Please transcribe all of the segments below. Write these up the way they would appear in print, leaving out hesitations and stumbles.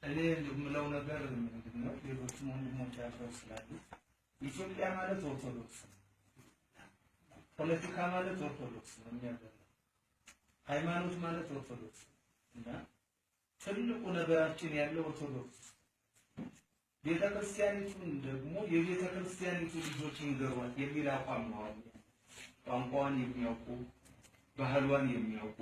እኔ የምለው ነገር ምንድነው ሌሎችም ወንድሞች ያለው ስላሉ ኢትዮጵያ ማለት ኦርቶዶክስ ነው። ፖለቲካ ማለት ኦርቶዶክስ ነው የሚያደርገው ሃይማኖት ማለት ኦርቶዶክስ እና ትልቁ ነገራችን ያለው ኦርቶዶክስ ቤተክርስቲያኒቱን ደግሞ የቤተክርስቲያኒቱ ልጆች ይንገሯት የሚል አቋም ነው። ቋንቋን የሚያውቁ ባህሏን የሚያውቁ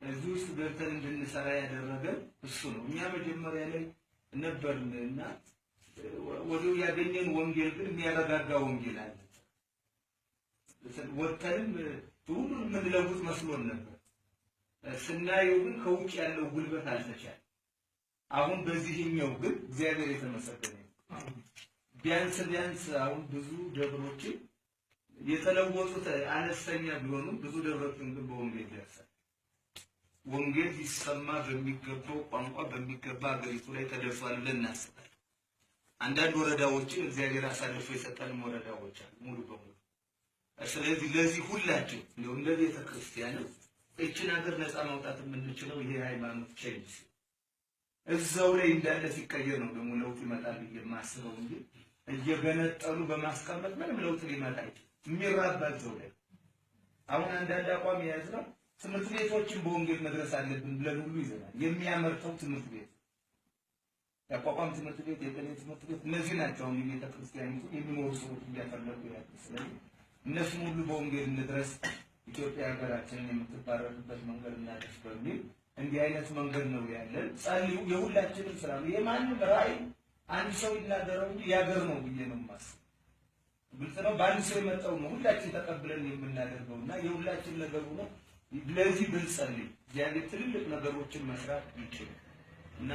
እዚህ ውስጥ ገብተን እንድንሰራ ያደረገን እሱ ነው። እኛ መጀመሪያ ላይ ነበርንና ወዲያው ያገኘን ወንጌል ግን የሚያረጋጋ ወንጌል አለ። ወጥተንም ሁሉን የምንለውጥ መስሎን ነበር። ስናየው ግን ከውጭ ያለው ጉልበት አልተቻለም። አሁን በዚህኛው ግን እግዚአብሔር የተመሰገነ ነው። ቢያንስ አሁን ብዙ ደብሮች የተለወጡት አነስተኛ ቢሆኑም ብዙ ደብሮችን ግን በወንጌል ደርሰዋል። ወንጌል ሲሰማ በሚገባው ቋንቋ በሚገባ ሀገሪቱ ላይ ተደርሷል ብለን እናስባለን። አንዳንድ ወረዳዎችን እግዚአብሔር አሳልፎ የሰጠንም ወረዳዎች አሉ ሙሉ በሙሉ። ስለዚህ ለዚህ ሁላችን ነው እንደ ቤተ ክርስቲያን እቺን ሀገር ነፃ ማውጣት የምንችለው ይሄ ሃይማኖት ቼንጅ እዛው ላይ እንዳለ ሲቀየር ነው ደግሞ ለውጥ ይመጣል ብዬ የማስበው እንጂ እየገነጠሉ በማስቀመጥ ምንም ለውጥ ሊመጣ አይችልም። የሚራባው ላይ አሁን አንዳንድ አቋም የያዝነው ትምህርት ቤቶችን በወንጌል መድረስ አለብን ብለን ሁሉ ይዘናል። የሚያመርተው ትምህርት ቤት ያቋቋም ትምህርት ቤት የቀሌ ትምህርት ቤት እነዚህ ናቸው የቤተ ክርስቲያኒቱ የሚኖሩ ሰዎች እያፈለጉ ያሉ። ስለዚህ እነሱም ሁሉ በወንጌል እንድረስ ኢትዮጵያ ሀገራችንን የምትባረክበት መንገድ እናድርስ በሚል እንዲህ አይነት መንገድ ነው ያለን። ጸልዩ የሁላችንም ስራ ነው። የማንም ራዕይ አንድ ሰው ይናገረው እንጂ ያገር ነው ብዬ ነው የማስበው። ግልጽ ነው። በአንድ ሰው የመጣው ነው ሁላችን ተቀብለን የምናደርገውና የሁላችን ነገር ነው። ለዚህ ብንጸልይ እግዚአብሔር ትልልቅ ነገሮችን መስራት ይችላል እና